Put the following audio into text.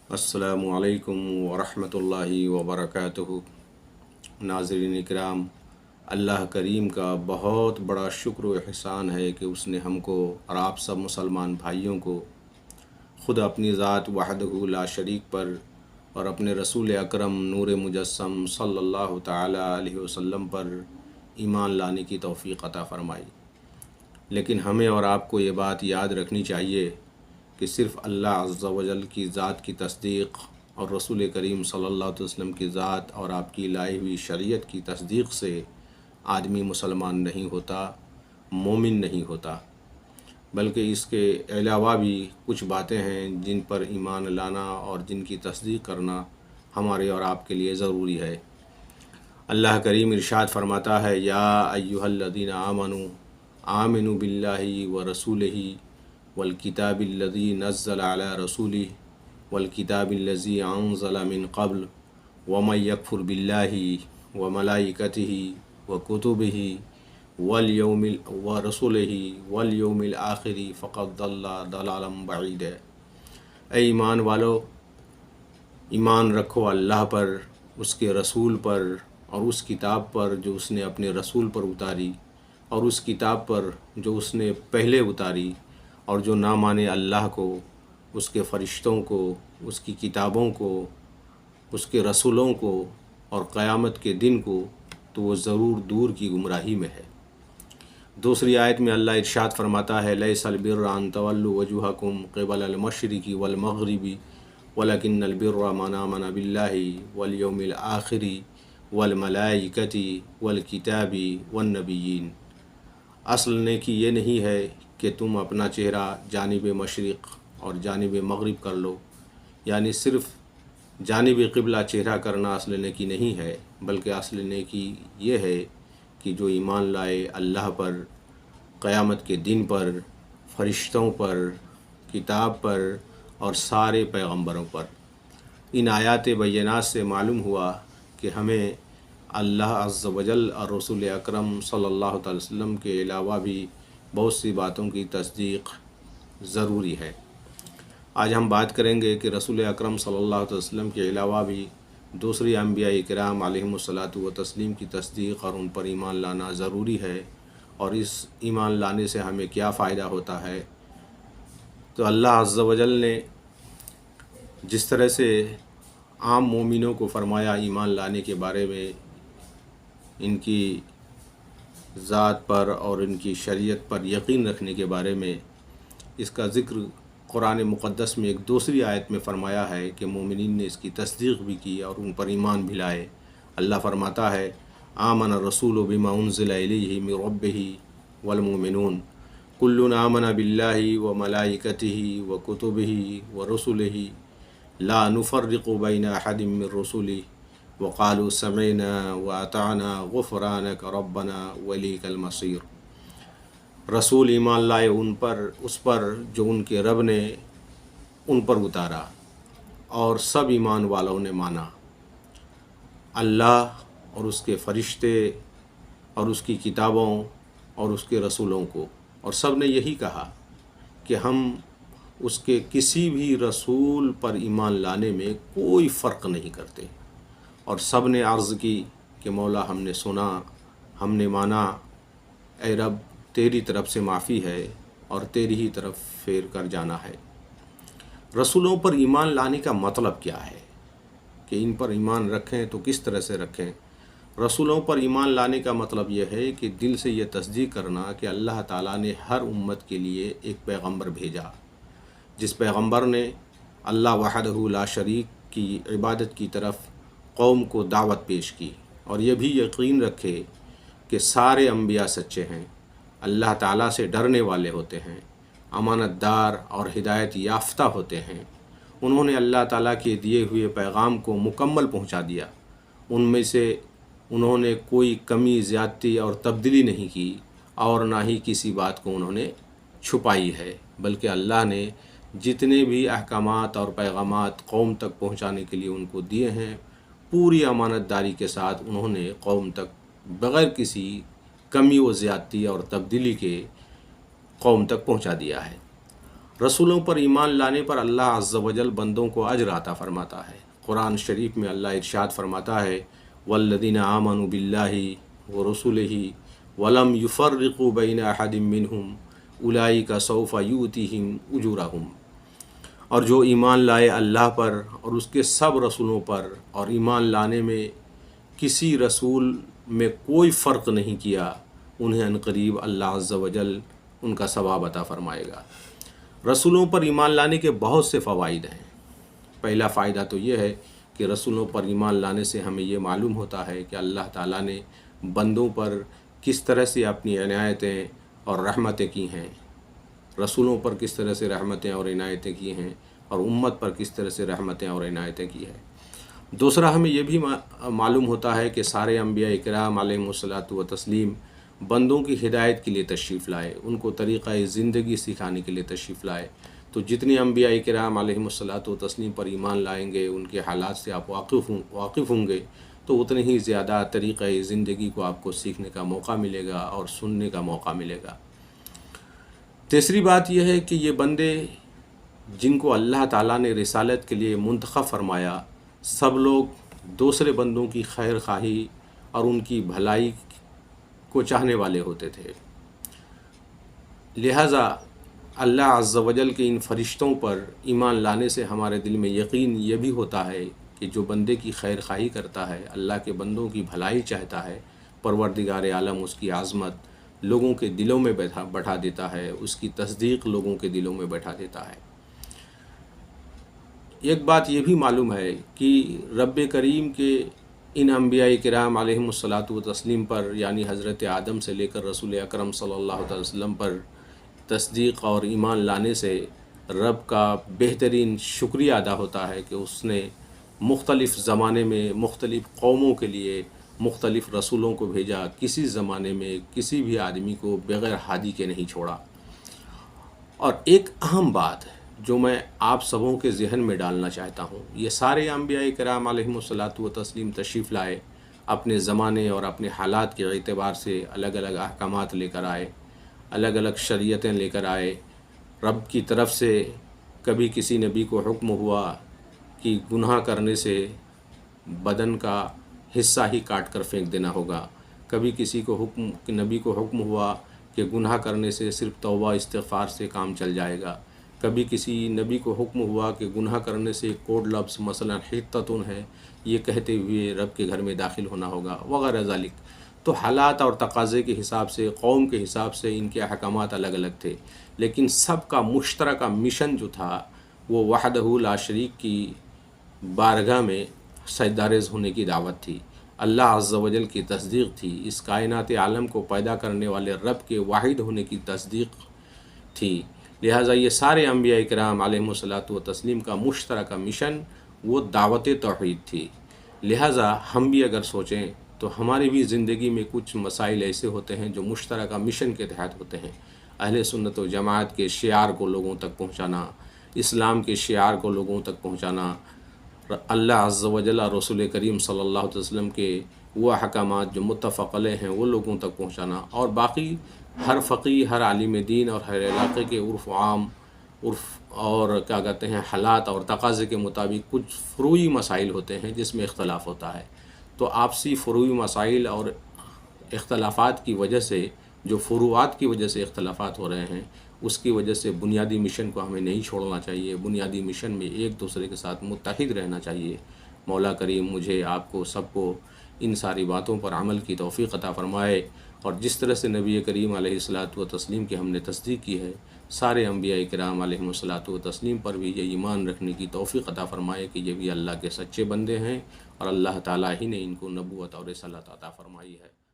السلام علیکم ورحمۃ اللہ وبرکاتہ۔ ناظرین اکرام، اللہ کریم کا بہت بڑا شکر و احسان ہے کہ اس نے ہم کو اور آپ سب مسلمان بھائیوں کو خود اپنی ذات وحدہ لا شریک پر اور اپنے رسول اکرم نور مجسم صلی اللہ تعالی علیہ وسلم پر ایمان لانے کی توفیق عطا فرمائی۔ لیکن ہمیں اور آپ کو یہ بات یاد رکھنی چاہیے کہ صرف اللہ عز و جل کی ذات کی تصدیق اور رسول کریم صلی اللہ علیہ وسلم کی ذات اور آپ کی لائی ہوئی شریعت کی تصدیق سے آدمی مسلمان نہیں ہوتا، مومن نہیں ہوتا، بلکہ اس کے علاوہ بھی کچھ باتیں ہیں جن پر ایمان لانا اور جن کی تصدیق کرنا ہمارے اور آپ کے لیے ضروری ہے۔ اللہ کریم ارشاد فرماتا ہے، یا ایھا الذین آمنوا آمنوا باللہ ورسولہ والکتاب الذی نزل علی رسولہ والکتاب الذی انزل من قبل ومن یکفر باللہ وملائکتہ وکتبہ ورسلہ والیوم الآخر فقد ضل ضلالا بعیدا۔ اے ایمان والو، ایمان رکھو اللہ پر، اس کے رسول پر اور اس کتاب پر جو اس نے اپنے رسول پر اتاری، اور اس کتاب پر جو اس نے پہلے اتاری، اور جو نہ مانے اللہ کو، اس کے فرشتوں کو، اس کی کتابوں کو، اس کے رسولوں کو اور قیامت کے دن کو، تو وہ ضرور دور کی گمراہی میں ہے۔ دوسری آیت میں اللہ ارشاد فرماتا ہے، لیس البر ان تولوا وجوہکم قبل المشرق والمغرب ولکن البر من آمن باللہ والیوم الآخر والملائکۃ والکتاب والنبیین۔ اصل نیکی یہ نہیں ہے کہ تم اپنا چہرہ جانب مشرق اور جانب مغرب کر لو، یعنی صرف جانب قبلہ چہرہ کرنا اصل نیکی نہیں ہے، بلکہ اصل نیکی یہ ہے کہ جو ایمان لائے اللہ پر، قیامت کے دن پر، فرشتوں پر، کتاب پر اور سارے پیغمبروں پر۔ ان آیات بینات سے معلوم ہوا کہ ہمیں اللہ عز و جل اور رسول اکرم صلی اللہ تعالی وسلم کے علاوہ بھی بہت سی باتوں کی تصدیق ضروری ہے۔ آج ہم بات کریں گے کہ رسول اکرم صلی اللہ علیہ وسلم کے علاوہ بھی دوسری انبیاء کرام علیہم الصلاۃ والتسلیم کی تصدیق اور ان پر ایمان لانا ضروری ہے، اور اس ایمان لانے سے ہمیں کیا فائدہ ہوتا ہے۔ تو اللہ عز و جل نے جس طرح سے عام مومنوں کو فرمایا ایمان لانے کے بارے میں، ان کی ذات پر اور ان کی شریعت پر یقین رکھنے کے بارے میں، اس کا ذکر قرآن مقدس میں ایک دوسری آیت میں فرمایا ہے کہ مومنین نے اس کی تصدیق بھی کی اور ان پر ایمان بھی لائے۔ اللہ فرماتا ہے، آمن الرسول بما انزل الیہ من ربہ والمؤمنون کل آمن باللہ وملائکتہ وکتبہ ورسلہ لا نفرق بین احد من رسلہ وقالوا سمعنا واطعنا غفرانک ربنا والیک المصیر۔ رسول ایمان لائے اس پر جو ان کے رب نے ان پر اتارا، اور سب ایمان والوں نے مانا اللہ اور اس کے فرشتے اور اس کی کتابوں اور اس کے رسولوں کو، اور سب نے یہی کہا کہ ہم اس کے کسی بھی رسول پر ایمان لانے میں کوئی فرق نہیں کرتے، اور سب نے عرض کی کہ مولا ہم نے سنا، ہم نے مانا، اے رب تیری طرف سے معافی ہے اور تیری ہی طرف پھیر کر جانا ہے۔ رسولوں پر ایمان لانے کا مطلب کیا ہے کہ ان پر ایمان رکھیں تو کس طرح سے رکھیں؟ رسولوں پر ایمان لانے کا مطلب یہ ہے کہ دل سے یہ تصدیق کرنا کہ اللہ تعالیٰ نے ہر امت کے لیے ایک پیغمبر بھیجا، جس پیغمبر نے اللہ وحدہ لا شریک کی عبادت کی طرف قوم کو دعوت پیش کی، اور یہ بھی یقین رکھے کہ سارے انبیاء سچے ہیں، اللہ تعالیٰ سے ڈرنے والے ہوتے ہیں، امانت دار اور ہدایت یافتہ ہوتے ہیں۔ انہوں نے اللہ تعالیٰ کے دیے ہوئے پیغام کو مکمل پہنچا دیا، ان میں سے انہوں نے کوئی کمی، زیادتی اور تبدیلی نہیں کی، اور نہ ہی کسی بات کو انہوں نے چھپائی ہے، بلکہ اللہ نے جتنے بھی احکامات اور پیغامات قوم تک پہنچانے کے لیے ان کو دیے ہیں، پوری امانت داری کے ساتھ انہوں نے قوم تک بغیر کسی کمی و زیادتی اور تبدیلی کے قوم تک پہنچا دیا ہے۔ رسولوں پر ایمان لانے پر اللہ عز و جل بندوں کو اجر عطا فرماتا ہے۔ قرآن شریف میں اللہ ارشاد فرماتا ہے والذین آمنوا باللہ ورسلہ ولم یفرقوا بین احد منہم اولئک سوف یؤتیہم اجورہم، اور جو ایمان لائے اللہ پر اور اس کے سب رسولوں پر، اور ایمان لانے میں کسی رسول میں کوئی فرق نہیں کیا، انہیں عنقریب اللہ عز و جل ان کا ثواب عطا فرمائے گا۔ رسولوں پر ایمان لانے کے بہت سے فوائد ہیں۔ پہلا فائدہ تو یہ ہے کہ رسولوں پر ایمان لانے سے ہمیں یہ معلوم ہوتا ہے کہ اللہ تعالیٰ نے بندوں پر کس طرح سے اپنی عنایتیں اور رحمتیں کی ہیں، رسولوں پر کس طرح سے رحمتیں اور عنایتیں کی ہیں، اور امت پر کس طرح سے رحمتیں اور عنایتیں کی ہیں۔ دوسرا، ہمیں یہ بھی معلوم ہوتا ہے کہ سارے انبیاء کرام علیہم الصلاۃ و تسلیم بندوں کی ہدایت کے لیے تشریف لائے، ان کو طریقہ زندگی سکھانے کے لیے تشریف لائے۔ تو جتنے انبیاء کرام علیہم الصلاۃ و تسلیم پر ایمان لائیں گے، ان کے حالات سے آپ واقف ہوں گے، تو اتنے ہی زیادہ طریقہ زندگی کو آپ کو سیکھنے کا موقع ملے گا اور سننے کا موقع ملے گا۔ تیسری بات یہ ہے کہ یہ بندے جن کو اللہ تعالیٰ نے رسالت کے لیے منتخب فرمایا، سب لوگ دوسرے بندوں کی خیر خواہی اور ان کی بھلائی کو چاہنے والے ہوتے تھے۔ لہٰذا اللہ عز و جل کے ان فرشتوں پر ایمان لانے سے ہمارے دل میں یقین یہ بھی ہوتا ہے کہ جو بندے کی خیر خواہی کرتا ہے، اللہ کے بندوں کی بھلائی چاہتا ہے، پروردگار عالم اس کی عظمت لوگوں کے دلوں میں بٹھا دیتا ہے، اس کی تصدیق لوگوں کے دلوں میں بیٹھا دیتا ہے۔ ایک بات یہ بھی معلوم ہے کہ رب کریم کے ان انبیاء کرام علیہم الصلاۃ و تسلیم پر، یعنی حضرت آدم سے لے کر رسول اکرم صلی اللہ علیہ وسلم پر تصدیق اور ایمان لانے سے رب کا بہترین شکریہ ادا ہوتا ہے کہ اس نے مختلف زمانے میں مختلف قوموں کے لیے مختلف رسولوں کو بھیجا، کسی زمانے میں کسی بھی آدمی کو بغیر ہادی کے نہیں چھوڑا۔ اور ایک اہم بات جو میں آپ سبوں کے ذہن میں ڈالنا چاہتا ہوں، یہ سارے انبیاء کرام علیہم الصلاۃ و تسلیم تشریف لائے، اپنے زمانے اور اپنے حالات کے اعتبار سے الگ الگ احکامات لے کر آئے، الگ الگ شریعتیں لے کر آئے۔ رب کی طرف سے کبھی کسی نبی کو حکم ہوا کہ گناہ کرنے سے بدن کا حصہ ہی کاٹ کر پھینک دینا ہوگا، کبھی کسی کو نبی کو حکم ہوا کہ گناہ کرنے سے صرف توبہ استغفار سے کام چل جائے گا، کبھی کسی نبی کو حکم ہوا کہ گناہ کرنے سے کوڈ لفظ مثلا حتتن ہے، یہ کہتے ہوئے رب کے گھر میں داخل ہونا ہوگا، وغیرہ ذالک۔ تو حالات اور تقاضے کے حساب سے، قوم کے حساب سے ان کے احکامات الگ الگ تھے، لیکن سب کا مشترکہ مشن جو تھا وہ وحدہ لا شریک کی بارگاہ میں سجدہ ریز ہونے کی دعوت تھی، اللہ عز و جل کی تصدیق تھی، اس کائنات عالم کو پیدا کرنے والے رب کے واحد ہونے کی تصدیق تھی۔ لہٰذا یہ سارے انبیاء کرام علیہم الصلاۃ و تسلیم کا مشترکہ مشن وہ دعوت توحید تھی۔ لہٰذا ہم بھی اگر سوچیں تو ہماری بھی زندگی میں کچھ مسائل ایسے ہوتے ہیں جو مشترکہ مشن کے تحت ہوتے ہیں۔ اہل سنت و جماعت کے شعار کو لوگوں تک پہنچانا، اسلام کے شعار کو لوگوں تک پہنچانا، اللہ عز و جل رسول کریم صلی اللہ علیہ وسلم کے وہ احکامات جو متفق علیہ ہیں وہ لوگوں تک پہنچانا، اور باقی ہر فقیہ، ہر عالم دین اور ہر علاقے کے عرف عام اور کیا کہتے ہیں حالات اور تقاضے کے مطابق کچھ فروعی مسائل ہوتے ہیں جس میں اختلاف ہوتا ہے۔ تو آپسی فروعی مسائل اور اختلافات کی وجہ سے، جو فروعات کی وجہ سے اختلافات ہو رہے ہیں، اس کی وجہ سے بنیادی مشن کو ہمیں نہیں چھوڑنا چاہیے، بنیادی مشن میں ایک دوسرے کے ساتھ متحد رہنا چاہیے۔ مولا کریم مجھے، آپ کو، سب کو ان ساری باتوں پر عمل کی توفیق عطا فرمائے، اور جس طرح سے نبی کریم علیہ الصلاۃ و تسلیم کی ہم نے تصدیق کی ہے، سارے انبیاء کرام علیہم الصلاۃ و تسلیم پر بھی یہ ایمان رکھنے کی توفیق عطا فرمائے کہ یہ بھی اللہ کے سچے بندے ہیں اور اللہ تعالیٰ ہی نے ان کو نبوت اور رسالت عطا فرمائی ہے۔